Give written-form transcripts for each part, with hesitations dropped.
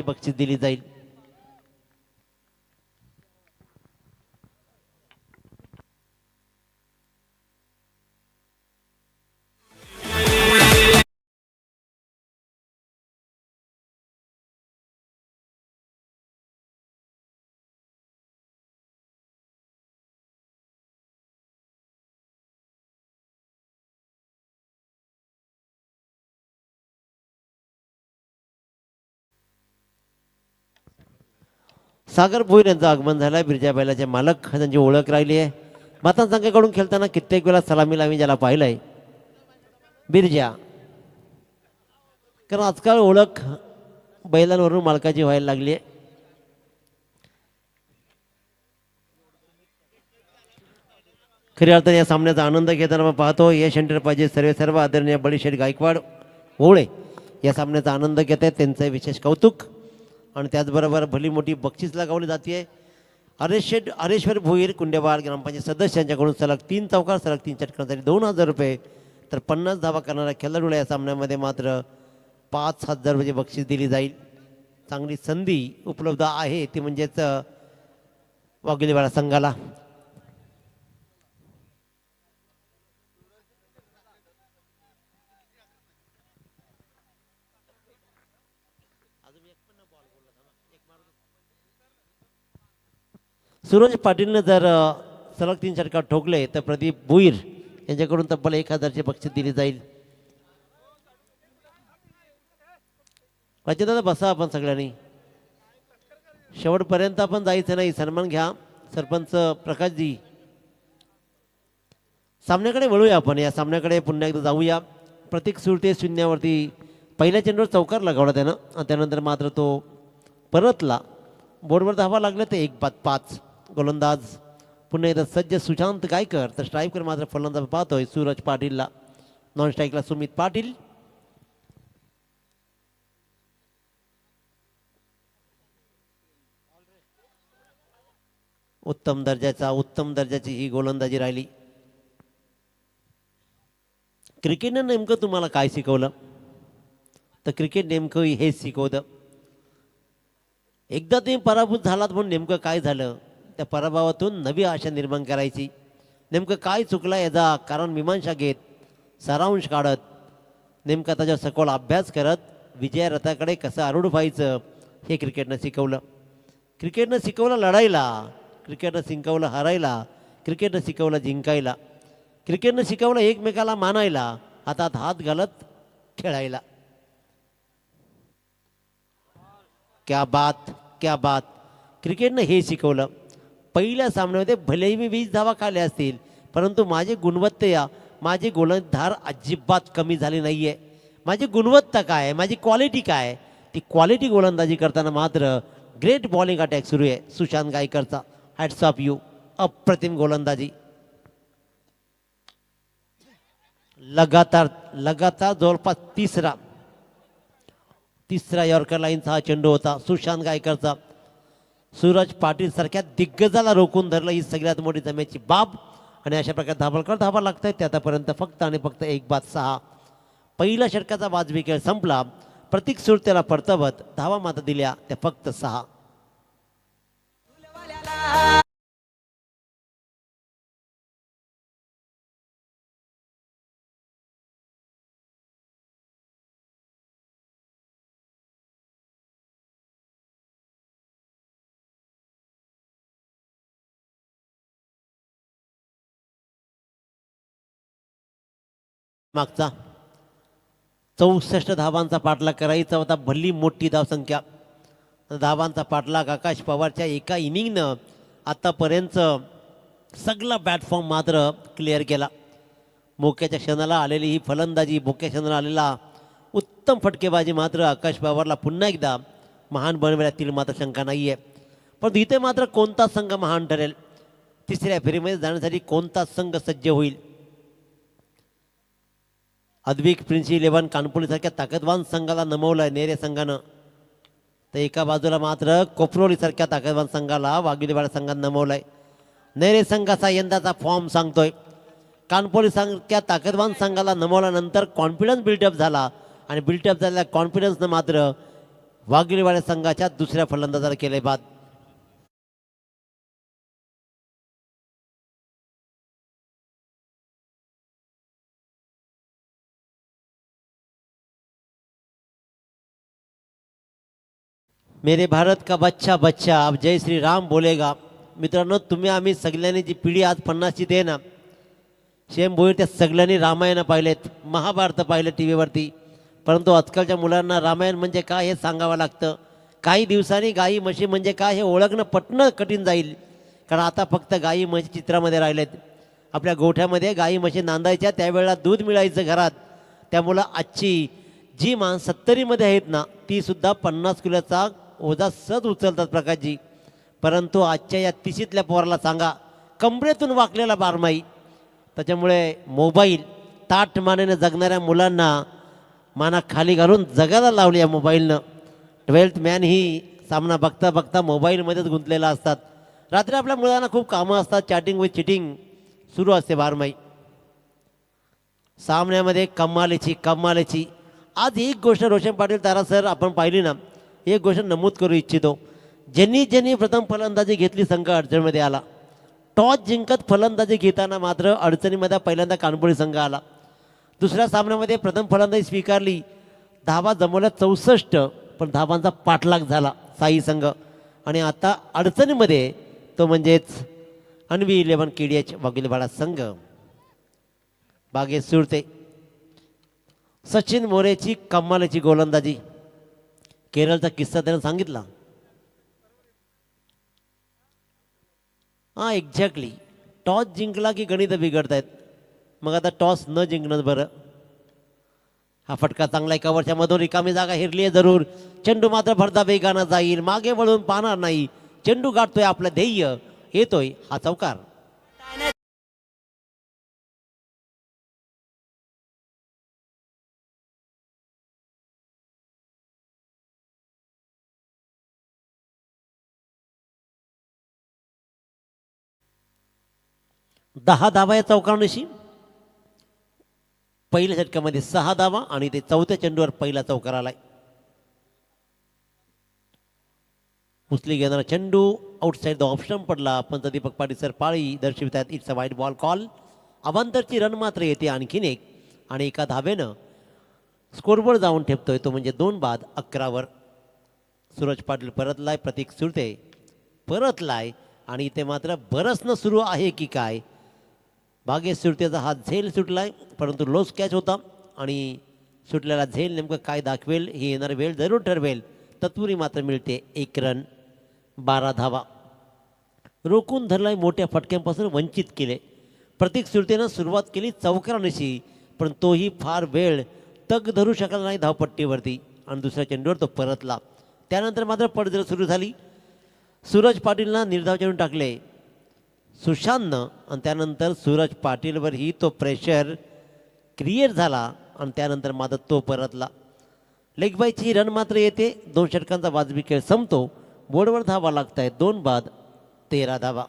बक्षीस दिली जाईल. सागर भोईर यांचं आगमन झालं. बिरजा बैलाचे मालक त्यांची ओळख राहिली आहे. मातांसंघाकडून खेळताना कित्येक वेळा सलामीला आम्ही ज्याला पाहिलंय बिरजा. कारण आजकाल ओळख बैलांवरून मालकाची व्हायला लागली आहे. खऱ्या अर्थाने या सामन्याचा आनंद घेताना आपण पाहतो यश एंटरप्राइजेस सर्व आदरणीय बळीशेठ गायकवाड होळे या सामन्याचा आनंद घेत आहेत. त्यांचं विशेष कौतुक. आणि त्याचबरोबर भली मोठी बक्षीस लगावली जाते. हरेश्वर भोईर कुंडेवाड ग्रामपंचायत सदस्यांच्याकडून सलग 3 चौकार सलग 3 षटकांसाठी 2000 रुपये तर 50 धावा करणाऱ्या खेळाडूला या सामन्यामध्ये मात्र 5000 रुपये बक्षीस दिली जाईल. चांगली संधी उपलब्ध आहे ती म्हणजेच वाघिलीवाडा संघाला. सूरज पाटीलनं जर सलग 3 षटकार ठोकले तर प्रदीप भुईर यांच्याकडून तब्बल 1000चे बक्षीस दिली जाईल. दादा बसा आपण सगळ्यांनी. शेवटपर्यंत आपण जायचं नाही. सन्मान घ्या सरपंच प्रकाशजी. सामन्याकडे वळूया आपण. या सामन्याकडे पुन्हा एकदा जाऊया. प्रतीक सुरते शून्यावरती पहिल्या चेंडूवर चौकार लगावला त्यानं आणि त्यानंतर मात्र तो परतला. बोर्डवर धावा लागल्या तर 1-5. गोलंदाज पुन्हा एकदा सज्ज सुशांत गायकर तर स्ट्राईकवर मात्र फलंदाज पाहतोय सूरज पाटीलला. नॉन स्ट्राईकला सुमित पाटील. उत्तम दर्जाची ही गोलंदाजी राहिली. क्रिकेटनं नेमकं तुम्हाला काय शिकवलं तर क्रिकेट नेमकं हेच शिकवतं. एकदा तुम्ही पराभूत झालात म्हणून नेमकं काय झालं त्या पराभवातून नवी आशा निर्माण करायची. नेमकं काय चुकलं याचा कारण मीमांसा घेत सारांश काढत नेमका त्याच्यावर सखोल अभ्यास करत विजयरथाकडे कसं आरूढ व्हायचं हे क्रिकेटनं शिकवलं. क्रिकेटनं शिकवलं लढायला, क्रिकेटनं शिकवलं हरायला, क्रिकेटनं शिकवलं जिंकायला, क्रिकेटनं शिकवलं एकमेकाला मानायला, हातात हात घालत खेळायला. क्या बात क्या बात. क्रिकेटनं हे शिकवलं. पहिल्या सामन्यामध्ये भलेही मी 20 धावा खाल्ल्या असतील परंतु माझी गुणवत्ता माझी गोलंदाज अजिबात कमी झाली नाही आहे. माझी गुणवत्ता काय, माझी क्वालिटी काय, ती क्वालिटी गोलंदाजी करताना मात्र ग्रेट बॉलिंग अटॅक सुरू आहे सुशांत गायकरचा. Hats off you. अप्रतिम गोलंदाजी. लगातार जवळपास तिसरा यॉर्कर लाईनचा हा चेंडू होता सुशांत गायकरचा. सूरज पाटील सारख्या दिग्गजाला रोखून धरलं ही सगळ्यात मोठी जमेची बाब. आणि अशा प्रकारे धावा लागतायत ते आतापर्यंत फक्त 1-6. पहिल्या षटकाचा वाजवी खेळ संपला. प्रतीक सुरतेला परतवत धावा मात्र दिल्या त्या फक्त 6. मागचा 64 धावांचा पाठलाग करायचा होता. भल्ली मोठी धावसंख्या. धावांचा पाठलाग आकाश पवारच्या एका इनिंगनं आतापर्यंत सगळा बॅटफॉर्म मात्र क्लिअर केला. मोक्याच्या क्षणाला आलेली ही फलंदाजी, मोक्या क्षणाला आलेला उत्तम फटकेबाजी मात्र आकाश पवारला पुन्हा एकदा महान बनवण्यातील मात्र शंका नाही आहे. पण इथे मात्र कोणता संघ महान ठरेल, तिसऱ्या फेरीमध्ये जाण्यासाठी कोणता संघ सज्ज होईल. अद्विक प्रिन्स 11 कानपुरीसारख्या ताकदवान संघाला नमवलं नेरे संघानं तर एका बाजूला मात्र कोपरोलीसारख्या ताकदवान संघाला वाघिलीवाडा संघानं नमवलंय. नेरे संघाचा यंदाचा फॉर्म सांगतोय. कानपुरी सारख्या ताकदवान संघाला नमवल्यानंतर कॉन्फिडन्स बिल्डअप झाला आणि बिल्डअप झालेल्या कॉन्फिडन्सनं मात्र वाघिलीवाडा संघाच्या दुसऱ्या फलंदाजाला केले बाद. मेरे भारत का बच्चा बच्चा अब जय श्री राम बोलेगा. मित्रांनो, तुम्ही आम्ही सगळ्यांनी जी पिढी आज 50ची आहे ना, शेम भोईर त्या सगळ्यांनी रामायण पाहिलेत, महाभारत पाहिले टी व्हीवरती. परंतु आजकालच्या मुलांना रामायण म्हणजे काय हे सांगावं लागतं. काही दिवसांनी गाई म्हशी म्हणजे काय हे ओळखणं पटणं कठीण जाईल. कारण आता फक्त गाई म्हशी चित्रामध्ये राहिलेत. आपल्या गोठ्यामध्ये गाई म्हशी नांदायच्या, त्यावेळेला दूध मिळायचं घरात. त्यामुळं आजची जी माणसं 70मध्ये आहेत ना, तीसुद्धा 50 किलोचा ओझा सहज उचलतात प्रकाशजी. परंतु आजच्या या 30तल्या पोराला सांगा, कमरेतून वाकलेला बारमाई. त्याच्यामुळे मोबाईल ताठ मानेने जगणाऱ्या मुलांना माना खाली घालून जगायला लावली या मोबाईलनं. 12th मॅन ही सामना बघता बघता मोबाईलमध्येच गुंतलेला असतात. रात्री आपल्या मुलांना खूप कामं असतात, चॅटिंग विथ चिटिंग सुरू असते बारमाई. सामन्यामध्ये कमालीची आज एक गोष्ट रोशन पाटील तारा सर आपण पाहिली ना, एक गोष्ट नमूद करू इच्छितो. ज्यांनी प्रथम फलंदाजी घेतली संघ अडचणीमध्ये आला. टॉस जिंकत फलंदाजी घेताना मात्र अडचणीमध्ये पहिल्यांदा कानपुरी संघ आला. दुसऱ्या सामन्यामध्ये प्रथम फलंदाजी स्वीकारली, धावा जमवल्या 64, पण धावांचा पाठलाग झाला साई संघ. आणि आता अडचणीमध्ये तो म्हणजेच अन्वी 11 KDH वाघिलीवाडा संघ. बागेत सुरते सचिन मोरेची कमालीची गोलंदाजी. केरळचा किस्सा त्यानं सांगितला. हां, एक्झॅक्टली. टॉस जिंकला की गणित बिघडत आहेत. मग आता टॉस न जिंकणं बरं. हा फटका चांगला एका वर्षामधून रिकामी जागा हिरली आहे जरूर. चेंडू मात्र भरदा वेगानं जाईल, मागे वळून पाहणार नाही. चेंडू गाठतोय आपलं ध्येय, येतोय हा चौकार. दहा धावा या चौकारांशी. पहिल्या षटकामध्ये 6 धावा आणि ते चौथ्या चेंडूवर पहिला चौकार आलाय. उचली घेणारा चेंडू आउटसाईड द ऑप्शन पडला. पंच दीपक पाटील सर पाळी दर्शवित आहेत. It's a wide ball call. अवांतरची रन मात्र येते आणखीन एक, आणि एका धावेनं स्कोरबोर्ड जाऊन ठेपतोय तो म्हणजे 2 बाद 11वर. सूरज पाटील परतलाय, प्रतीक सुरते परतलाय, आणि इथे मात्र बरसणं सुरू आहे की काय. भाग्येश सुरतेचा हा झेल सुटलाय, परंतु लोस कॅच होता आणि सुटलेला झेल नेमकं काय दाखवेल ही येणारी वेळ जरूर ठरवेल. तत्पुरी मात्र मिळते 1 रन 12 धावा. रोखून धरलाय, मोठ्या फटक्यांपासून वंचित केले. प्रतीक सुरतेनं सुरुवात केली चौकारांशी, पण तोही फार वेळ तग धरू शकला नाही धावपट्टीवरती आणि दुसऱ्या चेंडूवर तो परतला. त्यानंतर मात्र पडझड सुरू झाली. सूरज पाटीलला निर्धाव चेंडू टाकले सुशांतनं, आणि त्यानंतर सूरज पाटीलवरही तो प्रेशर क्रिएट झाला आणि त्यानंतर मात्र तो परतला. लेगबायची रन मात्र येते. 2 षटकांचा वाजवी खेळ संपतो. बोर्डवर धावा लागत आहेत. 2 बाद 13 धावा.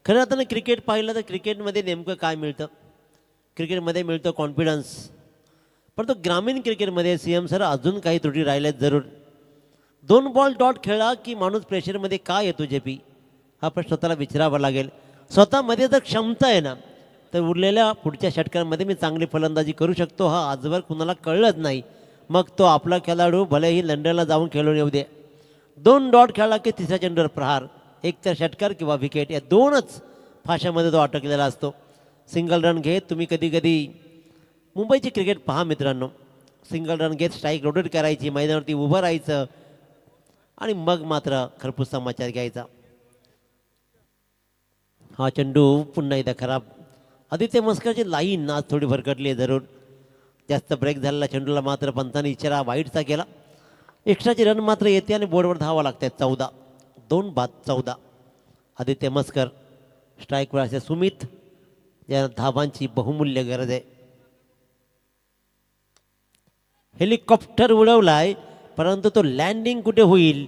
खरं आता क्रिकेट पाहिलं तर क्रिकेटमध्ये नेमकं काय मिळतं. क्रिकेटमध्ये मिळतं कॉन्फिडन्स, परंतु ग्रामीण क्रिकेटमध्ये CM सर अजून काही त्रुटी राहिल्यात जरूर. 2 बॉल डॉट खेळा की माणूस प्रेशरमध्ये का येतो JP, हा प्रश्न स्वतःला विचारावा लागेल. स्वतःमध्ये जर क्षमता आहे ना, तर उरलेल्या पुढच्या षटकांमध्ये मी चांगली फलंदाजी करू शकतो, हा आजवर कुणाला कळलंच नाही. मग तो आपला खेळाडू भलेही लंडनला जाऊन खेळून येऊ दे. 2 डॉट खेळला की तिसऱ्या चेंडूवर प्रहार, एक तर षटकार किंवा विकेट, या 2च फाशामध्ये तो अटकलेला असतो. सिंगल रन घेत तुम्ही कधी कधी मुंबईची क्रिकेट पहा मित्रांनो. सिंगल रन घेत स्ट्राईक रोटेट करायची, मैदानावरती उभं राहायचं आणि मग मात्र खरपूस समाचार घ्यायचा. हा चेंडू पुन्हा एकदा खराब. आदित्य मस्करची लाईन आज थोडी भरकटली आहे जरूर. जास्त ब्रेक झालेला चेंडूला मात्र पंचांनी इशारा वाईटचा केला. एक्स्ट्राची रन मात्र येते आणि बोर्डवर धावा लागतात 14. 2 बाद 14. आदित्य मस्कर स्ट्राईकवर असे सुमित या धावांची बहुमूल्य गरज आहे. हेलिकॉप्टर उडवलाय परंतु तो लँडिंग कुठे होईल,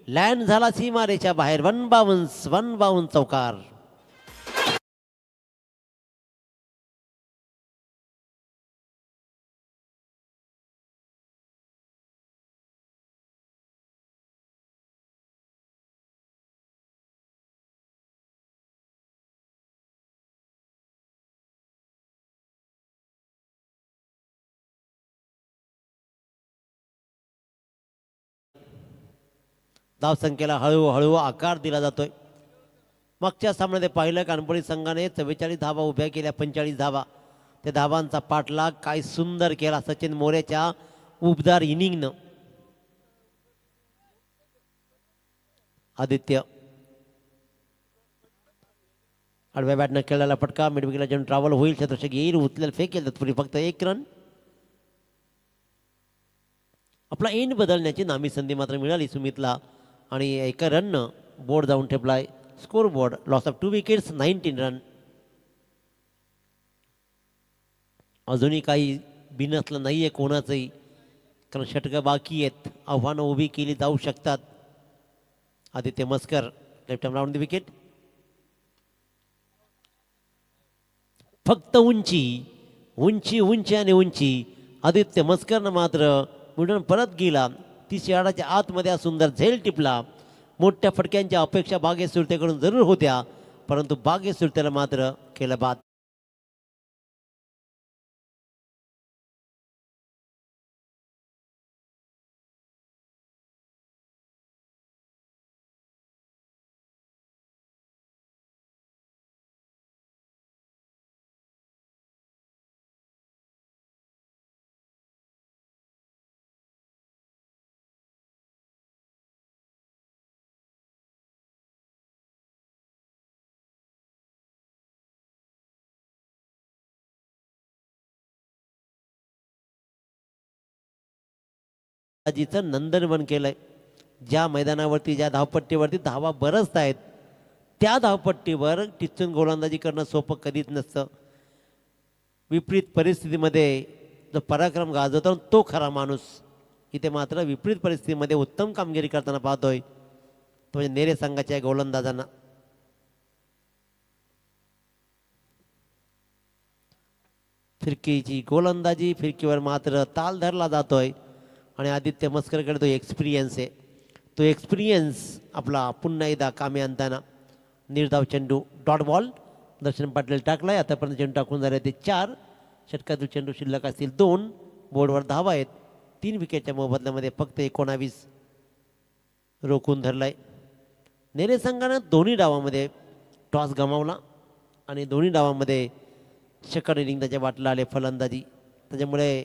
लँड झाला सीमारेच्या बाहेर. 1 चौकार. धावसंख्येला हळूहळू आकार दिला जातोय. मागच्या सामन्यात पाहिलं कानपडी संघाने 44 धावा उभ्या केल्या, 45 धावा. त्या धावांचा पाठलाग काय सुंदर केला सचिन मोरेच्या उबदार इनिंगनं. आदित्य आडव्या बॅटनं खेळलेला फटका मिडविकेटला जेव्हा ट्रॅव्हल होईल, शतरक्षक येईल, उचलेल, फेकेल, तत्पूर्वी फक्त 1 रन. आपला एंड बदलण्याची नामी संधी मात्र मिळाली सुमितला आणि 1 रननं बोर्ड जाऊन ठेपलाय. Score board loss of 2 wickets, 19 run. अजूनही काही बिनसलं नाही आहे कोणाचंही, कारण षटकं बाकी आहेत. आव्हानं उभी केली जाऊ शकतात. Aditya Maskar left arm round the wicket. फक्त उंची उंची उंची आणि उंची. आदित्य मस्करनं मात्र मिडून परत गेला. 30 यार्डाच्या आतमध्ये सुंदर झेल टिपला. मोठ्या फटक्यांच्या अपेक्षा बागेश सुरतेकडून जरूर होत्या, परंतु बागेश सुरतेला मात्र केलं बाद. आजीचं नंदनवन केलंय. ज्या मैदानावरती ज्या धावपट्टीवरती धावा बरसत आहेत त्या धावपट्टीवर टिचून गोलंदाजी करणं सोपं कधीच नसतं. विपरीत परिस्थितीमध्ये जो पराक्रम गाजवतो तो खरा माणूस. इथे मात्र विपरीत परिस्थितीमध्ये उत्तम कामगिरी करताना पाहतोय तो म्हणजे नेरे संघाच्या गोलंदाजांना. फिरकीची गोलंदाजी, फिरकीवर मात्र ताल धरला जातोय आणि आदित्य मस्करकडे तो एक्सपिरियन्स आहे. तो एक्सपिरियन्स आपला पुन्हा एकदा कामी आणताना. निर्धाव चेंडू डॉट बॉल. दर्शन पाटील टाकलाय. आतापर्यंत चेंडू टाकून झाले ते 4. षटकातील चेंडू शिल्लक असतील 2. बोर्डवर धावा आहेत. 3 विकेटच्या मोबदल्यामध्ये फक्त 19 रोखून धरलाय. नेरे संघानं दोन्ही डावामध्ये टॉस गमावला आणि दोन्ही डावामध्ये सेकंड इनिंग त्याच्या वाटला आले फलंदाजी. त्याच्यामुळे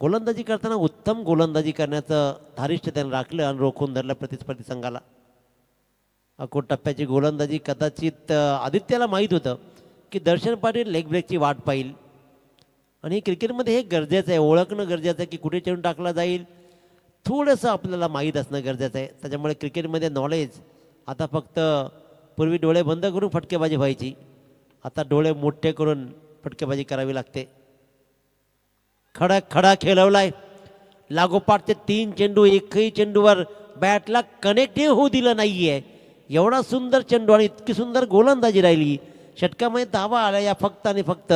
गोलंदाजी करताना उत्तम गोलंदाजी करण्याचं धारिष्ट त्यानं राखलं आणि रोखून धरलं प्रतिस्पर्धी संघाला. अकोट टप्प्याची गोलंदाजी कदाचित आदित्याला माहीत होतं की दर्शन पाटील लेग ब्रेकची वाट पाहिल आणि क्रिकेटमध्ये हे गरजेचं आहे, ओळखणं गरजेचं आहे की कुठे चेंडू टाकला जाईल. थोडंसं आपल्याला माहीत असणं गरजेचं आहे. त्याच्यामुळे क्रिकेटमध्ये नॉलेज आता फक्त पूर्वी डोळे बंद करून फटकेबाजी व्हायची, आता डोळे मोठे करून फटकेबाजी करावी लागते. खडा खडा खेळवलाय. लागोपाठचे 3 चेंडू एकही चेंडूवर बॅटला कनेक्टिव्ह होऊ दिलं नाहीये. एवढा सुंदर चेंडू आणि इतकी सुंदर गोलंदाजी राहिली. षटकामध्ये धावा आल्या या फक्त आणि फक्त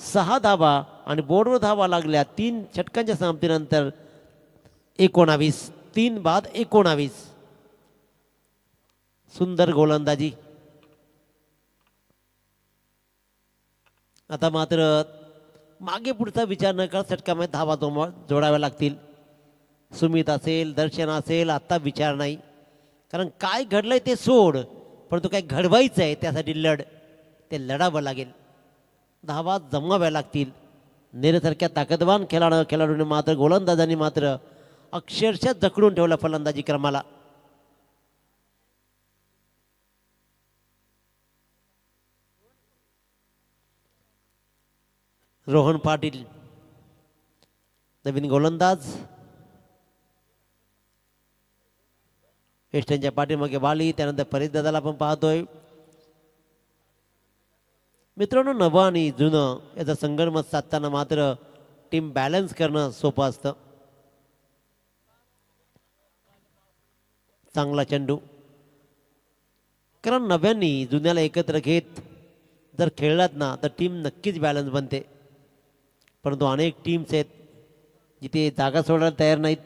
6 धावा आणि बोर्डवर धावा लागल्या 3 षटकांच्या समाप्तीनंतर. 19. 3 बाद 19. सुंदर गोलंदाजी. आता मात्र मागे पुढचा विचार न करता षटकामध्ये धावा जोडाव्या लागतील. सुमित असेल, दर्शन असेल, आत्ता विचार नाही, कारण काय घडलंय ते सोड, परंतु काय घडवायचं आहे त्यासाठी ते लढावं लागेल. धावा जमवाव्या लागतील. नेरेसारख्या ताकदवान खेळाडूने मात्र गोलंदाजांनी मात्र अक्षरशः जखडून ठेवलं फलंदाजी क्रमाला. रोहन पाटील नवीन गोलंदाज. एस्टनच्या पाठीमागे बाली, त्यानंतर परेश दादाला आपण पाहतोय. मित्रांनो, नवं आणि जुनं याचा संगणमत साधताना मात्र टीम बॅलन्स करणं सोपं असतं. चांगला चेंडू, कारण नव्यांनी जुन्याला एकत्र घेत जर खेळलात ना तर टीम नक्कीच बॅलन्स बनते. परंतु अनेक टीम्स आहेत जिथे जागा सोडायला तयार नाहीत,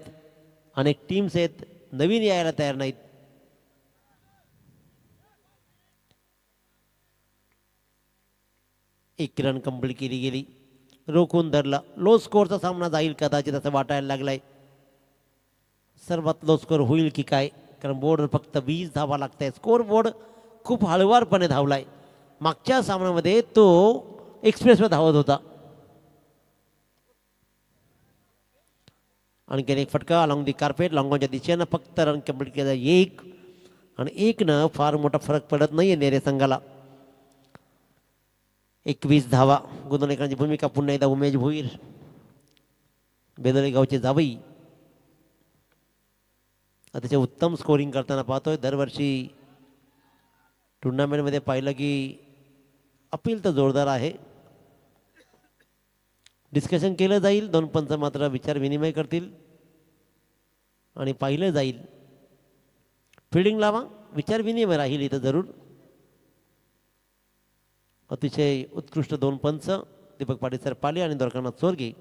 अनेक टीम्स आहेत नवीन यायला तयार नाहीत. एक रन कंप्लीट केली गेली, रोखून धरला. लो स्कोअरचा सामना जाईल कदाचित असं वाटायला लागलाय. सर्वात लो स्कोअर होईल की काय, कारण बोर्डवर फक्त 20 धावा लागत आहे. स्कोअर बोर्ड खूप हळुवारपणे धावलाय. मागच्या सामन्यामध्ये तो एक्सप्रेसवर धावत होता. आणखीन एक फटका अलॉंग दी कार्पेट, लॉंगॉनच्या दिशेनं फक्त रन कंप्लीट केला एक, आणि एकनं फार मोठा फरक पडत नाही आहे नेरे संघाला. 21 धावा. गुंतवणूकदारांची भूमिका पुन्हा एकदा उमेश भोईर, बेदोली गावचे जावई, अतिशय उत्तम स्कोरिंग करताना पाहतोय. दरवर्षी टुर्नामेंटमध्ये पाहिलं की अपील तर जोरदार आहे. डिस्कशन केलं जाईल, दोन पंच मात्र विचार विनिमय करतील आणि पाहिलं जाईल. फिल्डिंग लावा, विचार विनिमय राहील इथं जरूर. अतिशय उत्कृष्ट दोन पंच, दीपक पाटील सर पाले आणि द्वारकानाथ चोरगे.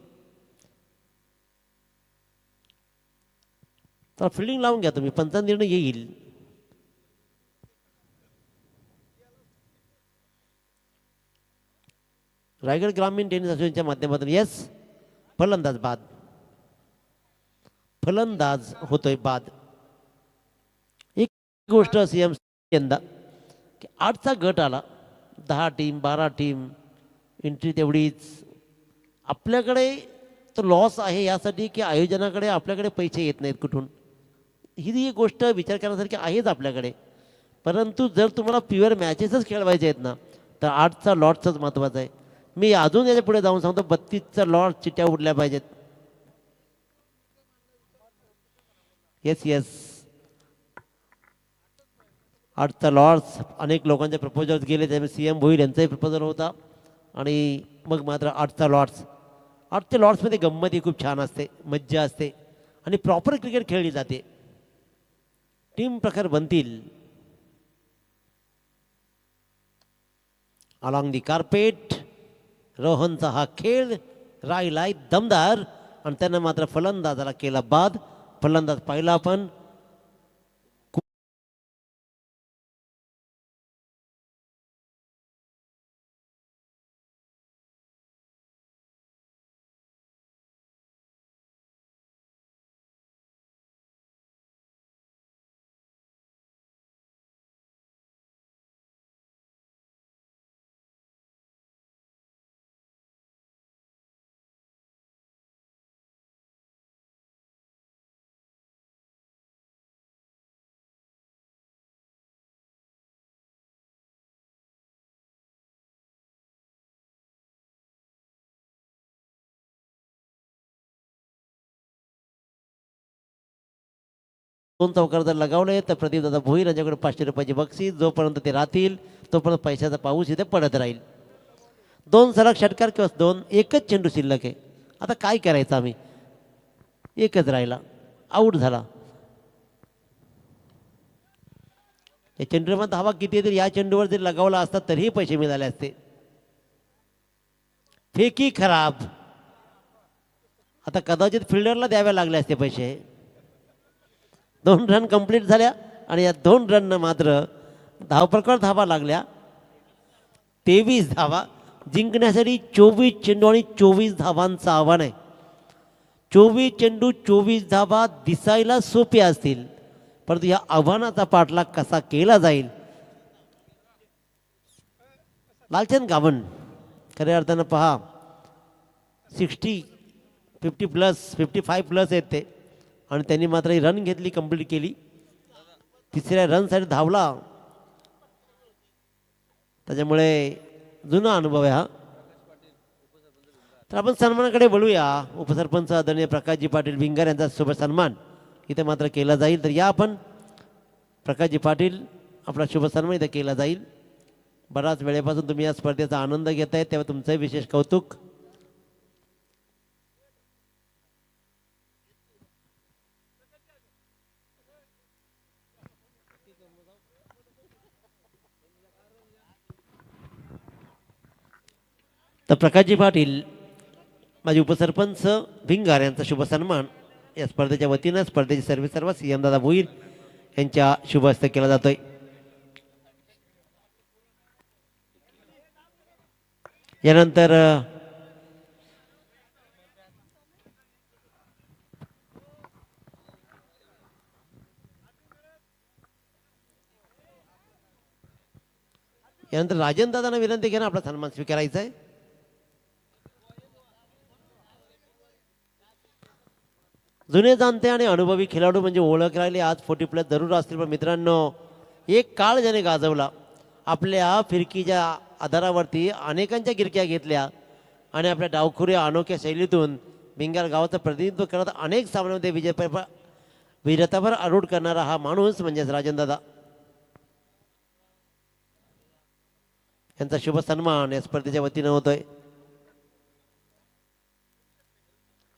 तर फिल्डिंग लावून घ्या तुम्ही, पंचांचा निर्णय येईल. रायगड ग्रामीण टेनिस असोसिएशनच्या माध्यमातून येस, फलंदाज बाद, फलंदाज होतोय बाद. एक गोष्ट सीएम यंदा की 8चा गट आला, 10 टीम 12 टीम, एंट्री तेवढीच. आपल्याकडे तो लॉस आहे यासाठी की आयोजनाकडे आपल्याकडे पैसे येत नाहीत कुठून. ही एक गोष्ट विचार करण्यासारखी आहेच आपल्याकडे. परंतु जर तुम्हाला प्युअर मॅचेसच खेळवायचे आहेत ना तर 8चा लॉटचाच महत्त्वाचा आहे. मी अजून याच्या पुढे जाऊन सांगतो, 32चा लॉट चिट्ट्या उडल्या पाहिजेत. येस येस, 8चा लॉट्स. अनेक लोकांचे प्रपोजल्स गेले, त्यामुळे सीएम भोईर यांचाही प्रपोजल होता आणि मग मात्र 8चा लॉट्स. 8च्या लॉट्समध्ये गंमत खूप छान असते, मज्जा असते आणि प्रॉपर क्रिकेट खेळली जाते. टीम प्रकार बनतील. अलॉंग दी कार्पेट, रोहनचा हा खेळ राहिलाय दमदार आणि त्यानं मात्र फलंदाजाला केला बाद. फलंदाज पाहिला आपण, दोन चौकार जर लगावले तर प्रदीपदादा भोईर यांच्याकडे 500 रुपयाची बक्षीस. जोपर्यंत ते राहतील तोपर्यंत पैशाचा पाऊस इथे पडत राहील. 2 सलग षटकार किंवा 2, एकच चेंडू शिल्लक आहे. आता काय करायचं आम्ही, एकच राहिला, आऊट झाला. या चेंडूवर धावा किती येतील, या चेंडूवर जर लगावला असता तरीही पैसे मिळाले असते. फेकी खराब. आता कदाचित फिल्डरला द्यावे लागले असते पैसे. 2 रन कंप्लीट झाल्या आणि या 2 रननं मात्र धावपळकर धावा लागल्या. 23 धावा जिंकण्यासाठी 24 चेंडू आणि 24 धावांचं आव्हान आहे. 24 चेंडू 24 धावा दिसायला सोपे असतील, परंतु या आव्हानाचा पाठलाग कसा केला जाईल. लालचंद गावण खऱ्या अर्थानं पहा, 60, 50 प्लस, 55 प्लस आहेत ते, आणि त्यांनी मात्र रन घेतली, कंप्लीट केली. 3ऱ्या रनसाठी धावला. त्याच्यामुळे जुना अनुभव आहे हा. तर आपण सन्मानाकडे वळूया. उपसरपंच आदरणीय प्रकाशजी पाटील भिंगार यांचा शुभ सन्मान इथे मात्र केला जाईल. तर या आपण प्रकाशजी पाटील आपला शुभ सन्मान इथं केला जाईल. बराच वेळेपासून तुम्ही या स्पर्धेचा आनंद घेताय तेव्हा तुमचंही विशेष कौतुक. तर प्रकाशजी पाटील माझे उपसरपंच भिंगार यांचा शुभ सन्मान या स्पर्धेच्या वतीनं स्पर्धेचे सर्वेसर्वा CM दादा भोईर यांच्या शुभ हस्ते केला जातोय. यानंतर राजन दादांना विनंती केली आपला सन्मान स्वीकारायचा आहे. जुने जाणते आणि अनुभवी खेळाडू म्हणजे ओळख राहिली आज 40+ जरूर असतील. पण मित्रांनो एक काळ ज्याने गाजवला आपल्या फिरकीच्या आधारावरती अनेकांच्या गिरक्या घेतल्या आणि आपल्या डावखुऱ्या अनोख्या शैलीतून भिंगार गावाचं प्रतिनिधित्व करत अनेक सामन्यामध्ये विजेतावर आरूढ करणारा हा माणूस म्हणजेच राजनदादा यांचा शुभ सन्मान या स्पर्धेच्या वतीनं होतोय.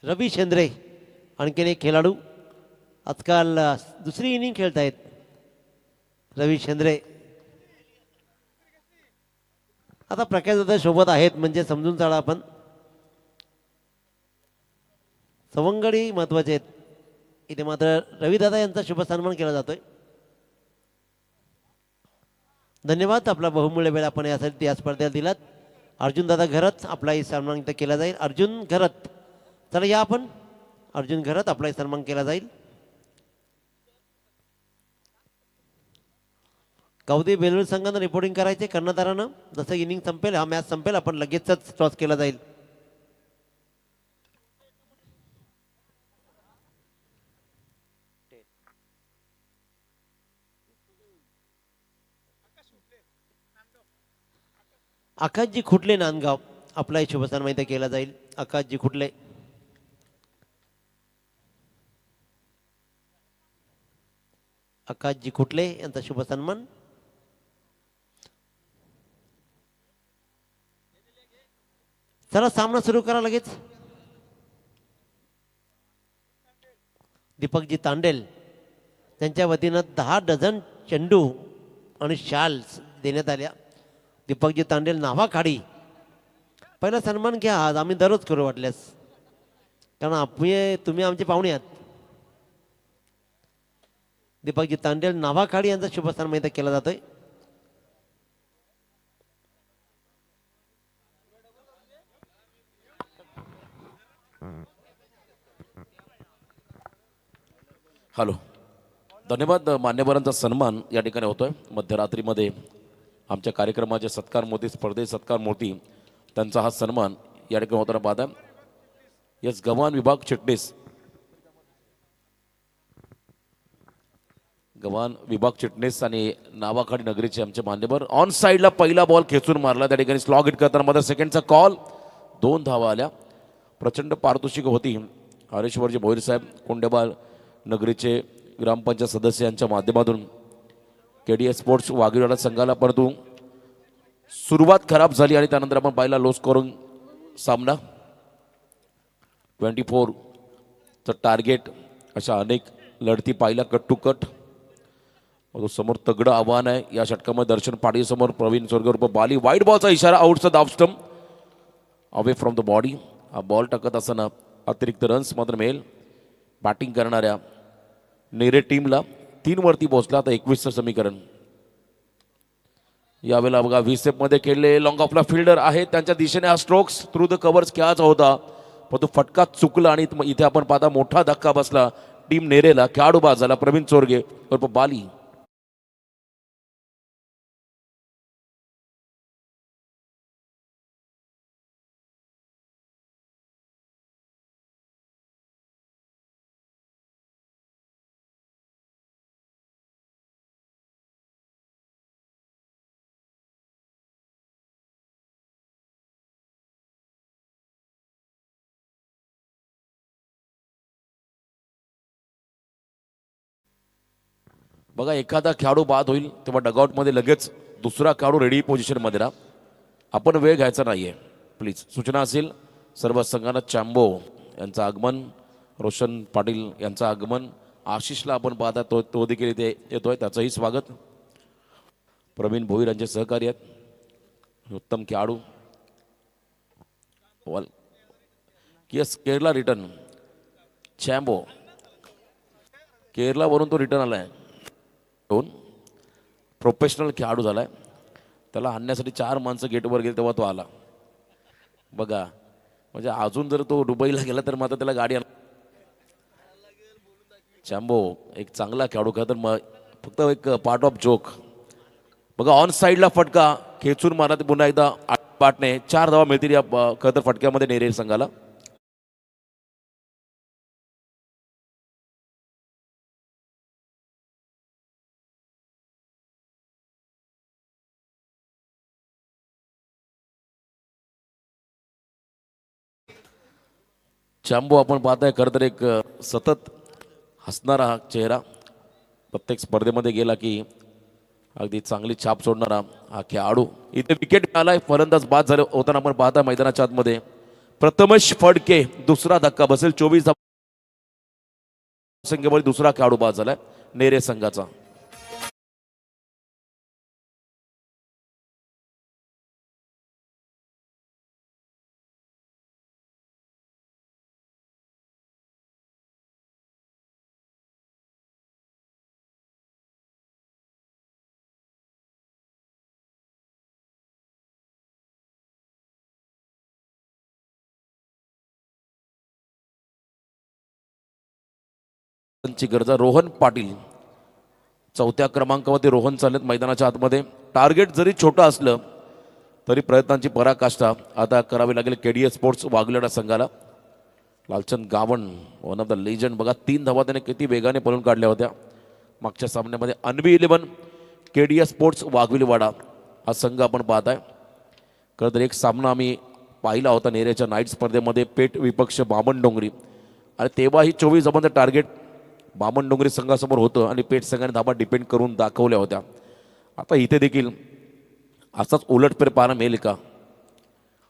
रवी शेंद्रे आणखीन एक खेळाडू आजकाल दुसरी इनिंग खेळतायत. रवी शेंद्रे आता प्रकाशदादा सोबत आहेत म्हणजे समजून चाला आपण. सवंगडी महत्वाचे आहेत. इथे मात्र रविदादा यांचा शुभ सन्मान केला जातोय. धन्यवाद. आपला बहुमूल्य वेळ आपण यासाठी या स्पर्धेला दिलात. अर्जुन दादा घरत आपलाही सन्मान इथं केला जाईल. अर्जुन घरत चला या आपण. अर्जुन घरत आपलाही सन्मान केला जाईल. गावदी बेलूर संघानं रिपोर्टिंग करायचे कर्णधारानं. जसं इनिंग संपेल हा मॅच संपेल आपण लगेचच टॉस केला जाईल. आकाशजी खुटले नांदगाव आपलाही शुभ सन्मान इथे केला जाईल. आकाशजी खुटले आकाशजी खुटले यांचा शुभ सन्मान. चला सामना सुरू करा लगेच. दीपकजी तांडेल त्यांच्या वतीनं 10 डझन चेंडू आणि शाल्स देण्यात आल्या. दीपकजी तांडेल नावाखाडी पहिला सन्मान घ्या. आज आम्ही दररोज करू वाटल्यास कारण तुम्ही आमचे पाहुणे आहात. दीपकजी तांडेल नावाखाडी यांचा शुभ सन्मान इथं केला जातोय. हॅलो धन्यवाद. मान्यवरांचा सन्मान या ठिकाणी होतोय. मध्यरात्रीमध्ये आमच्या कार्यक्रमाचे सत्कार मोदी स्पर्धे सत्कार मोदी त्यांचा हा सन्मान या ठिकाणी होताना पाहता. यस गव्हाण विभाग चिटणीस गव्हाण विभाग चिटणीस आणि नावाखाडी नगरीचे आमचे मान्यवर ऑन साईडला पहिला बॉल खेचून मारला. त्या ठिकाणी स्लॉग हिट करताना मात्र सेकंडचा कॉल. 2 धावा आल्या. प्रचंड पारितोषिक होती. हरेश्वरजी भोईर साहेब कोंडेबाल नगरीचे ग्रामपंचायत सदस्य यांच्या माध्यमातून KDS स्पोर्ट्स वाघीवाडा संघाला परंतु सुरुवात खराब झाली आणि त्यानंतर आपण पाहिला लो स्कोरिंग सामना. 24चं टार्गेट अशा अनेक लढती पाहिल्या कट टू कट. समोर तगडं आव्हान आहे. या षटकामध्ये दर्शन पाटील समोर प्रवीण स्वर्गरूप बाली. वाईट बॉलचा इशारा. आउटचा दाब stump away from the body. हा बॉल टाकत असताना अतिरिक्त रन्स मात्र मिळेल. बॅटिंग करणाऱ्या नेरे टीमला 3 वरती पोहोचला. आता 21चं समीकरण. यावेळेला बघा व्हीसेपमध्ये खेळले लॉंग ऑफला फिल्डर आहे त्यांच्या दिशेने हा स्ट्रोक्स थ्रू द कव्हर्स खेळायचा होता पण तो फटका चुकला आणि इथे आपण पाहता मोठा धक्का बसला टीम नेरेला. खेळाडू बाद झाला प्रवीण चोरगे उर्फ बाली. बघा एखादा खेळाडू बाद होईल तेव्हा डगआउटमध्ये लगेच दुसरा खेळाडू रेडी पोझिशनमध्ये राहा. आपण वेळ घ्यायचा नाही आहे प्लीज. सूचना असेल सर्व संघांना. चॅम्बो यांचं आगमन, रोशन पाटील यांचं आगमन, आशिषला आपण पाहता तो देखील इथे येतोय, त्याचंही स्वागत. प्रवीण भोईर यांचे सहकारी आहेत, उत्तम खेळाडू. Yes, Kerala return. चॅम्बो केरलावरून तो रिटर्न आलाय. दोन प्रोफेशनल खेळाडू झालाय. त्याला आणण्यासाठी 4 माणसं गेटवर गेले तेव्हा तो आला. बघा म्हणजे अजून जर तो दुबईला गेला तर मात्र त्याला गाडी चॅम्बो एक चांगला खेळाडू का तर मग फक्त एक पार्ट ऑफ जोक. बघा ऑन साईडला फटका खेचून मारा ते पुन्हा एकदा पाटने 4 धावा मिळतील या खतर फटक्यामध्ये नेरेल संघाला. चॅम्बो आपण पाहताय खरं तर एक सतत हसणारा हा चेहरा, प्रत्येक स्पर्धेमध्ये गेला की अगदी चांगली छाप सोडणारा हा खेळाडू. इथे विकेट मिळालाय, फलंदाज बाद झाले होताना आपण पाहता मैदानाच्या आतमध्ये. प्रथमेश फडके दुसरा धक्का बसेल. 24 संख्येमध्ये दुसरा खेळाडू बाद झालाय नेरे संघाचा. ची गरजा. रोहन पाटील 4थ्या क्रमांकावरती रोहन चालत मैदानाच्या आतमध्ये. टार्गेट जरी छोटं असलं तरी प्रयत्नांची पराकाष्ठा आता करावी लागेल केडीएस स्पोर्ट्स वाघलेडा संघाला. Lalchand Gawan one of the legend. बघा 3 धावा त्याने किती वेगाने पळून काढल्या होत्या मागच्या सामन्यामध्ये. अन्वी 11 केडीएस स्पोर्ट्स वाघविलवाडा हा संघ आपण पाहत आहे. खरं तर एक सामना आम्ही पाहिला होता नेरेच्या नाईट स्पर्धेमध्ये, पेठ विपक्ष बामणडोंगरी, आणि तेव्हाही 24 धावांचं टार्गेट बामणडोंगरी संघासमोर होतं आणि पेठ संघाने धाबा डिपेंड करून दाखवल्या होत्या. आता इथे देखील असाच उलटफेर पाहायला मिळेल का?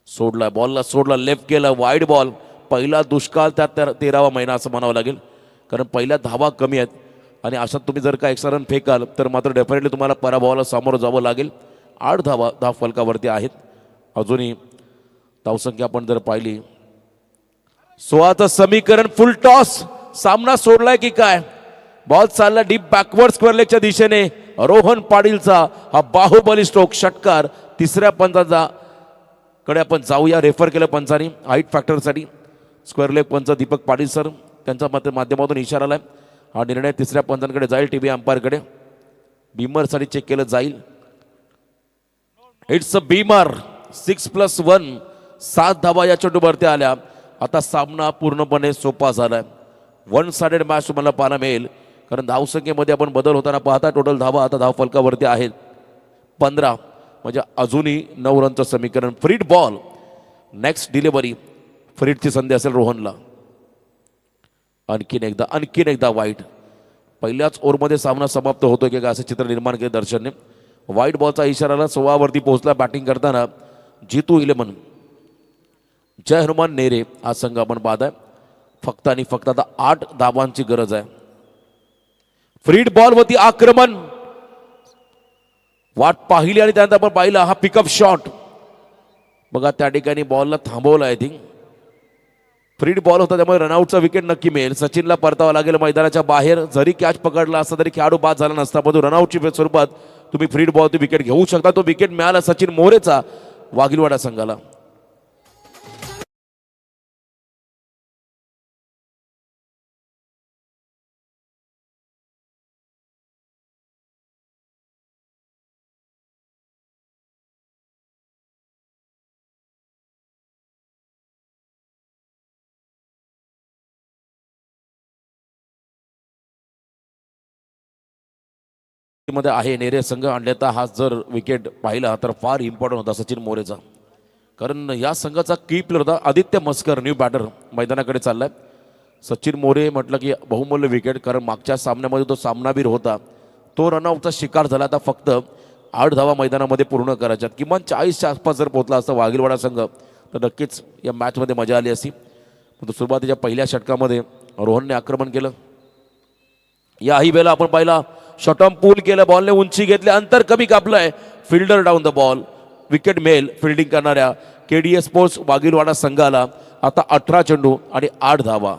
सोडला बॉलला, सोडला लेफ्ट केला, वाईड बॉल. पहिला दुष्काळ त्यात 13वा महिना असं म्हणावं लागेल, कारण पहिल्या धावा कमी आहेत आणि अशात तुम्ही जर का एक्स्ट्रा रन फेकाल तर मात्र डेफिनेटली तुम्हाला पराभवाला सामोरं जावं लागेल. 8 धावा धाव फलकावरती आहेत. अजूनही धावसंख्या आपण जर पाहिली 16चं समीकरण. फुल टॉस, सामना सोडलाय की काय? बॉल चालला डीप बॅकवर्ड स्क्वेअर लेगच्या दिशेने. रोहन पाटीलचा हा बाहुबली स्ट्रोक, षटकार. तिसऱ्या पंचाचा कडे आपण जाऊया. रेफर केलं पंचानी हाईट फॅक्टरसाठी. स्क्वेअर लेग पंच दीपक पाटील सर त्यांच्या माध्यमातून इशारा आलाय. हा निर्णय तिसऱ्या पंचांकडे जाईल, टीव्ही अंपायरकडे. बीमरसाठी चेक केलं जाईल. It's a Beamer. 6+1 7 धावा या चेंडूवरती आल्या. आता सामना पूर्णपणे सोपा झालाय. 1 साइडेड मॅच तुम्हाला पाहायला मिळेल, कारण धावसंख्येमध्ये आपण बदल होताना पाहता. टोटल धावा आता धाव फलकावरती आहेत 15, म्हणजे अजूनही 9 रनचं समीकरण. फ्रीड बॉल, नेक्स्ट डिलिव्हरी फ्रीडची संधी असेल रोहनला. आणखीन एकदा वाईट. पहिल्याच ओव्हरमध्ये सामना समाप्त होतो की असं चित्र निर्माण केले दर्शनने. वाईट बॉलचा इशाराला 16 वरती पोहोचला बॅटिंग करताना जितू 11. जय हनुमान नेरे हा संघ आपण पाहताय. फक्त आणि फक्त आता 8 धावांची गरज आहे. फ्रीड बॉल वरती आक्रमण, वाट पाहिली आणि त्यानंतर आपण पाहिला हा पिकअप शॉट. बघा त्या ठिकाणी बॉलला थांबवलं. आय थिंक फ्रीड बॉल होता, त्यामुळे रनआउटचा विकेट नक्की मिळेल. सचिनला परतावं लागेल मैदानाच्या बाहेर. जरी कॅच पकडला असता तरी खेळाडू बाद झाला नसता, परंतु रनआउटची स्वरूपात तुम्ही फ्रीड बॉल विकेट घेऊ शकता. तो विकेट मिळाला सचिन मोरेचा वाघिलवाडा संघाला. मध्ये आहे नेरे संघ. आणल्याता हा जर विकेट पाहिला तर फार इम्पॉर्टंट होता सचिन मोरेचा, कारण या संघाचा की प्लेअर होता आदित्य मस्कर, न्यू बॅटर मैदानाकडे चाललाय. सचिन मोरे म्हटलं की बहुमूल्य विकेट, कारण मागच्या सामन्यामध्ये तो सामनावीर होता. तो रनआउटचा शिकार झाला. आता फक्त 8 धावा मैदानामध्ये पूर्ण करायच्यात. किमान 40च्या आसपास जर पोहोचला असता वाघीलवाडा संघ तर नक्कीच या मॅचमध्ये मजा आली असती. परंतु सुरुवातीच्या पहिल्या षटकामध्ये रोहनने आक्रमण केलं. याही वेळेला आपण पाहिला शॉटॉम पूल केलं, बॉलने उंची घेतली, अंतर कमी कापलंय, fielder down the ball, wicket मिळेल फिल्डिंग करणाऱ्या केडीएस स्पोर्ट्स वाघीलवाडा संघाला. आता 18 चेंडू आणि 8 धावा.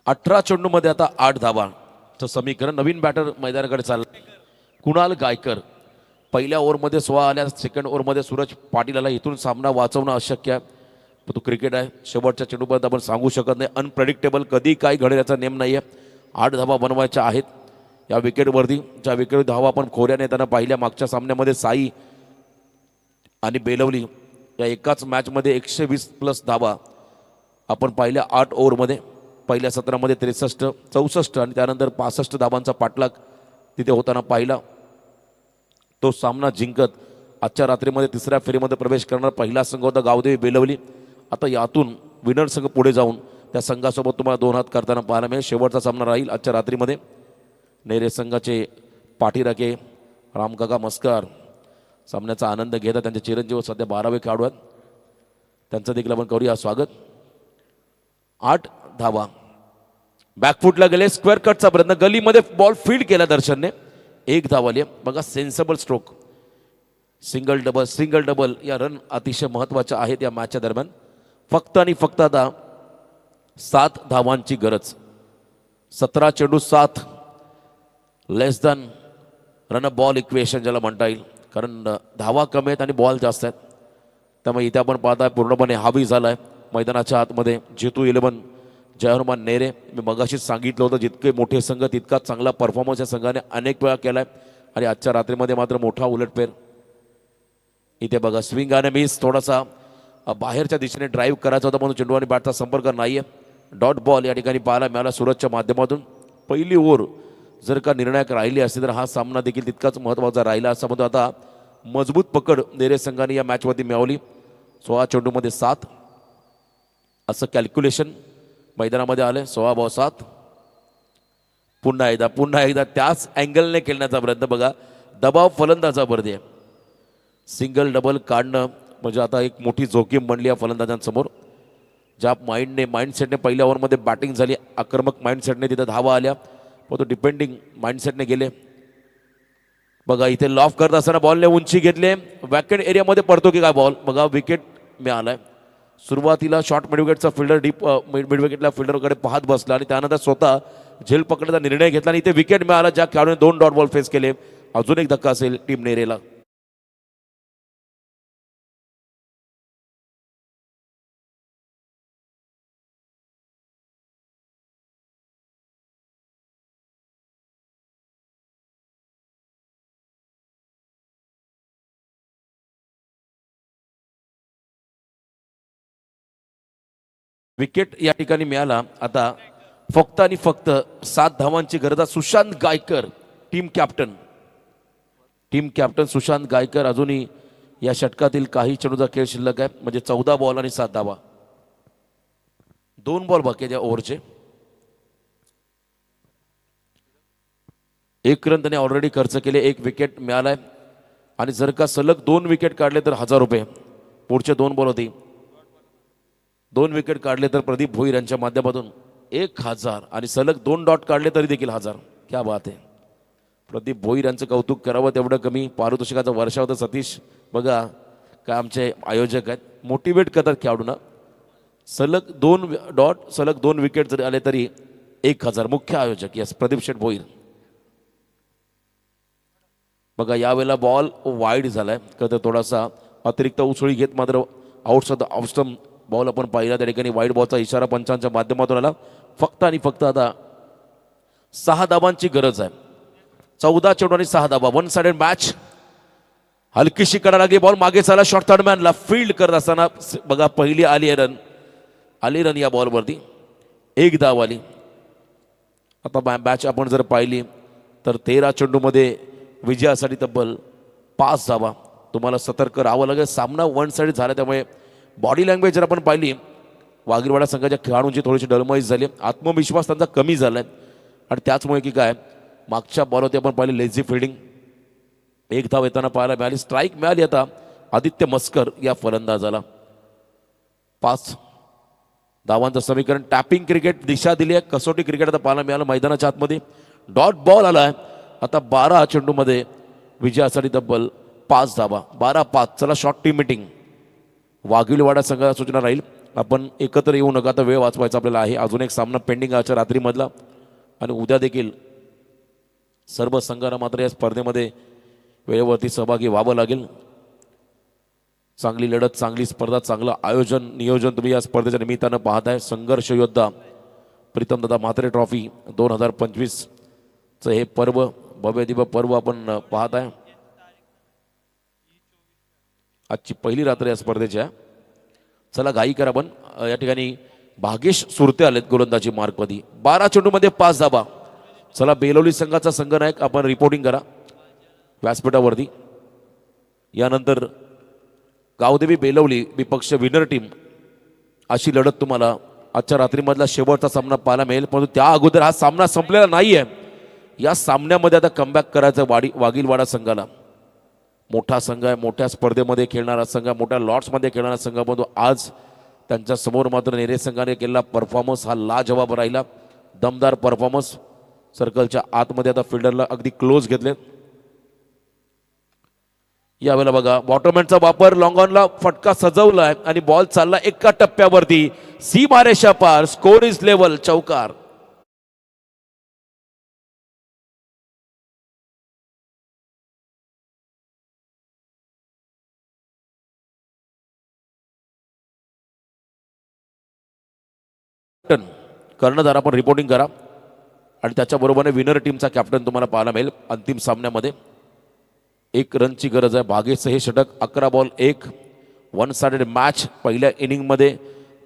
अठरा चेंडूमध्ये आता 8 धावांचं समीकरण. नवीन बॅटर मैदानाकडे चाललं कुणाल गायकर. पहिल्या ओव्हरमध्ये 16 आल्या, सेकंड ओव्हरमध्ये सूरज पाटीलला इथून सामना वाचवणं अशक्य आहे. पण तो क्रिकेट आहे, शेवटच्या चेंडूपर्यंत आपण सांगू शकत नाही. अनप्रेडिक्टेबल, कधी काय घडेल याचा नेम नाही आहे. 8 धावा बनवायच्या आहेत या विकेटवरती. ज्या विकेट धावा आपण खोऱ्याने येताना पाहिल्या मागच्या सामन्यामध्ये साई आणि बेलवली या एकाच मॅचमध्ये 120+ धावा आपण पाहिल्या 8 ओव्हरमध्ये. पहिल्या सत्रामध्ये 63, 64 आणि त्यानंतर 65 धावांचा पाठलाग तिथे होताना पाहिला. तो सामना जिंकत आजच्या रात्रीमध्ये तिसऱ्या फेरीमध्ये प्रवेश करणार पहिला संघ होता गावदेवी बेलवली. आता यातून विनर संघ पुढे जाऊन त्या संघासोबत तुम्हाला 2 हात करताना पाहायला मिळेल. शेवटचा सामना राहील आजच्या रात्रीमध्ये. नेरे संघाचे पाठीराखे रामकाका मस्कर सामन्याचा आनंद घेतात. त्यांचे चिरंजीव सध्या 12वे खेळाडू आहेत, त्यांचं देखील आपण करूया स्वागत. 8 धावा. बॅकफुटला गेले, स्क्वेअर कटचा प्रयत्न, गलीमध्ये बॉल फील्ड केला दर्शनने, 1 धाव आली. बघा sensible stroke, single double single double या रन अतिशय महत्त्वाच्या आहेत या मॅचच्या दरम्यान. फक्त आणि फक्त आता 7 धावांची गरज. 17 चेंडू 7, less than run a ball equation ज्याला म्हणता येईल, कारण धावा कमी आहेत आणि बॉल जास्त आहेत. त्यामुळे इथे आपण पाहताय पूर्णपणे हावी झाला आहे मैदानाच्या आतमध्ये. जेतू 11 जयहनुमान नेरे. मी मगाशीच सांगितलं होतं जितके मोठे संघ तितका चांगला परफॉर्मन्स या संघाने अनेक वेळा केला आहे. आणि आजच्या रात्रीमध्ये मात्र मोठा उलटफेर. इथे बघा स्विंग आणि मिस, थोडासा बाहेरच्या दिशेने ड्राईव्ह करायचा होता म्हणून चेंडू आणि बॅटचा संपर्क नाही आहे. डॉट बॉल या ठिकाणी पाहायला मिळाला सूरजच्या माध्यमातून. पहिली ओव्हर जर का निर्णायक राहिली असती तर हा सामना देखील तितकाच महत्त्वाचा राहिला असं म्हणतो. आता मजबूत पकड नेरे संघाने या मॅचमध्ये मिळवली. 16 चेंडूमध्ये 7 असं कॅल्क्युलेशन मैदानामध्ये आलं. 16/7. पुन्हा एकदा त्याच अँगलने खेळण्याचा प्रयत्न. बघा दबाव फलंदाजावरती आहे. सिंगल डबल काढणं म्हणजे आता एक मोठी जोखीम बनली या फलंदाजांसमोर. ज्या माइंडसेटने पहिल्या ओव्हरमध्ये बॅटिंग झाली, आक्रमक माइंडसेटने तिथं धावा आल्या, पण तो डिपेंडिंग माइंडसेटने गेले. बघा इथे लॉफ करत असताना बॉलने उंची घेतली, वॅकेट एरियामध्ये पडतो की काय बॉल. बघा विकेट मिळालाय. सुरुवातीला शॉर्ट मिडविकेटचा फिल्डर डीप मिडविकेटला फिल्डरकडे पाहत बसला आणि त्यानंतर स्वतः झेल पकडण्याचा निर्णय घेतला आणि इथे विकेट मिळाला. ज्या खेळाडूने 2 डॉट बॉल फेस केले. अजून एक धक्का असेल टीम नेरेला. विकेट या ठिकाणी मिळाला. आता फक्त आणि फक्त 7 धावांची गरज. सुशांत गायकर टीम कॅप्टन सुशांत गायकर अजूनही या षटकातील काही चेंडूचा खेळ शिल्लक आहे. म्हणजे 14 बॉल आणि 7 धावा. 2 बॉल बाकी आहेत या ओव्हरचे. 1 रन त्याने ऑलरेडी खर्च केले. 1 विकेट मिळालाय आणि जर का सलग 2 विकेट काढले तर 1000 रुपये. पुढचे 2 बॉल होते. 2 विकेट काढले तर प्रदीप भोईर यांच्या माध्यमातून 1000 आणि सलग 2 डॉट काढले तरी देखील 1000. क्या बात आहे. प्रदीप भोईर यांचं कौतुक करावं तेवढं कमी. पारितोषिकाचा वर्षा होता. सतीश बघा काय आमचे आयोजक आहेत, मोटिवेट करतात खेळाडूंना. सलग 2 डॉट सलग 2 विकेट जरी आले तरी 1000. मुख्य आयोजक यस प्रदीप शेठ भोईर. बघा यावेळेला बॉल वाईड झालाय, तर थोडासा अतिरिक्त उसळी घेत मात्र आउटसाइड ऑफ स्टंप बॉल आपण पाहिला. त्या ठिकाणी वाईड बॉलचा इशारा पंचांच्या माध्यमातून आला. फक्त आणि फक्त आता 6 धावांची गरज आहे. 14 चेंडू आणि 6 धावा. 1 साइडेड मॅच. हलकीशी कडा लागली, बॉल मागे चालला शॉर्ट थर्ड मॅनला फील्ड करत असताना बघा पहिली आली रन या बॉलवरती, एक धाव आली. आता मॅच आपण जर पाहिली तर 13 चेंडूमध्ये विजयासाठी तब्बल 5 धावा. तुम्हाला सतर्क राहावं लागेल. सामना वन साइड झाला, त्यामुळे बॉडी लँग्वेज जर आपण पाहिली वाघिरवाडा संघाच्या खेळाडूंची थोडीशी डळमळीच झाली, आत्मविश्वास त्यांचा कमी झालाय. आणि त्याचमुळे की काय मागच्या बॉलवरती आपण पाहिली लेझी फिल्डिंग, एक धाव येताना पाहायला मिळाली. स्ट्राईक मिळाली आता आदित्य मस्कर या फलंदाजाला. 5 धावांचं समीकरण. टॅपिंग क्रिकेट दिशा दिली आहे. कसोटी क्रिकेट आता पाहायला मिळालं मैदानाच्या आतमध्ये. डॉट बॉल आलाय आता 12 चेंडूमध्ये विजयासाठी तब्बल 5 धावा. 12-5. चला शॉर्ट टीम मिटिंग. वाघिलवाडा संघाला सूचना राहील आपण एकत्र येऊ नका, आता वेळ वाचवायचा आपल्याला आहे. अजून एक सामना पेंडिंग आजच्या रात्रीमधला आणि उद्या देखील सर्व संघांना मात्र या स्पर्धेमध्ये वेळेवरती सहभागी व्हावं लागेल. चांगली लढत, चांगली स्पर्धा, चांगलं आयोजन नियोजन तुम्ही या स्पर्धेच्या निमित्तानं पाहताय. संघर्ष योद्धा प्रीतमदादा म्हात्रे ट्रॉफी 2025चं हे पर्व, भव्य दिव्य पर्व आपण पाहताय. आजची पहिली रात्र या स्पर्धेच्या. चला घाई करा पण या ठिकाणी भागेश सुरते आलेत गोलंदाजी मार्कमध्ये. 12 चेंडूमध्ये 5 धाबा. चला बेलवली संघाचा संघनायक आपण रिपोर्टिंग करा व्यासपीठावरती. यानंतर गावदेवी बेलवली विपक्ष विनर टीम, अशी लढत तुम्हाला आजच्या रात्रीमधला शेवटचा सामना पाहायला मिळेल. परंतु त्या अगोदर हा सामना संपलेला नाही आहे. या सामन्यामध्ये आता कमबॅक करायचं वाघिलवाडा संघाला. मोठा संघ आहे, मोठ्या स्पर्धेमध्ये खेळणारा संघ आहे, मोठ्या लॉट्समध्ये खेळणारा संघ, परंतु आज त्यांच्या समोर मात्र नेरे संघाने केलेला परफॉर्मन्स हा लाजवाब राहिला. दमदार परफॉर्मन्स. सर्कलच्या आतमध्ये आता फिल्डरला अगदी क्लोज घेतले. यावेळेला बघा बॉटरमॅनचा वापर, लॉंग ऑनला फटका सजवलाय आणि बॉल चालला एका टप्प्यावरती सीमारेषा पार. Score is level. चौकार. कर्णधार आपण रिपोर्टिंग करा आणि त्याच्याबरोबरने विनर टीमचा कॅप्टन तुम्हाला पाहायला मिळेल. अंतिम सामन्यामध्ये 1 रनची गरज आहे. भागेशचं हे षटक. 11 बॉल 1. One sided match. पहिल्या इनिंगमध्ये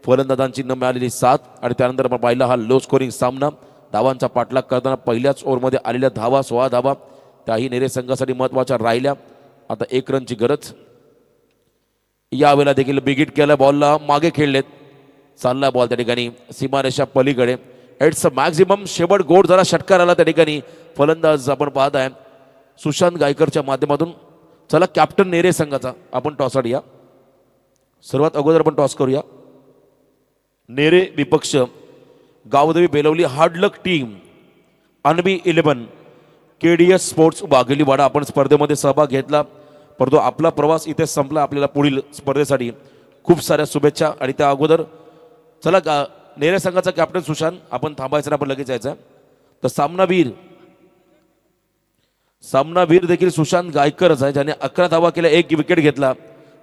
फलंदाजांची न मिळालेली 7 आणि त्यानंतर आपण पाहिला हा लो स्कोरिंग सामना. धावांचा पाठलाग करताना पहिल्याच ओव्हरमध्ये आलेल्या धावा 16 धावा, त्याही नेरे संघासाठी महत्त्वाच्या राहिल्या. आता 1 रनची गरज. यावेळेला देखील बिगिट केलं, बॉलला मागे खेळलेत. चालला बॉल त्या ठिकाणी सीमारेषा पलीकडे. It's maximum. शेवट गोड झाला, षटकार आला त्या ठिकाणी. फलंदाज आपण पाहत आहे सुशांत गायकरच्या माध्यमातून. चला कॅप्टन नेरे संघाचा आपण टॉस या. सर्वात अगोदर आपण टॉस करूया. नेरे विपक्ष गावदेवी बेलवली हार्डलक टीम अनबी 11 KDS स्पोर्ट्स वाघिलीवाडा. आपण स्पर्धेमध्ये सहभाग घेतला, परंतु आपला प्रवास इथे संपला. आपल्याला पुढील स्पर्धेसाठी खूप साऱ्या शुभेच्छा. आणि त्या अगोदर चला नेरे संघाचा कॅप्टन सुशांत, आपण थांबायचं ना, आपण लगेच जायचं. तर सामनावीर देखील सुशांत गायकरच आहे, ज्याने 11 धावा केल्या, 1 विकेट घेतला.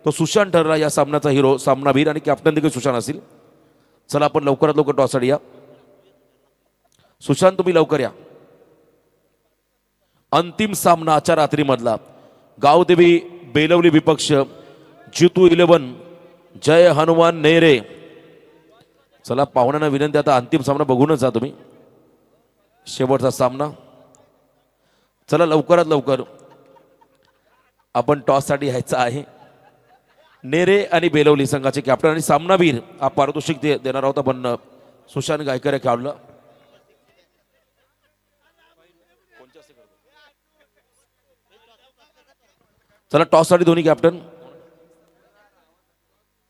तो सुशांत ठरला या सामन्याचा हिरो, सामनावीर. आणि कॅप्टन देखील सुशांत असेल. चला आपण लवकरात लवकर टॉससाठी या. सुशांत तुम्ही लवकर या. अंतिम सामना आजच्या रात्रीमधला. गावदेवी बेलवली विपक्ष जितू 11 जय हनुमान नेरे. चला पाहुण्यांना विनंती, आता अंतिम सामना बघूनच जा तुम्ही. शेवटचा सामना. चला लवकरात लवकर आपण टॉससाठी यायचं आहे. नेरे आणि बेलवली संघाचे कॅप्टन आणि सामनावीर हा पारितोषिक देणार आहोत आपण सुशांत गायकर या खेळाडूला. चला टॉससाठी दोन्ही कॅप्टन.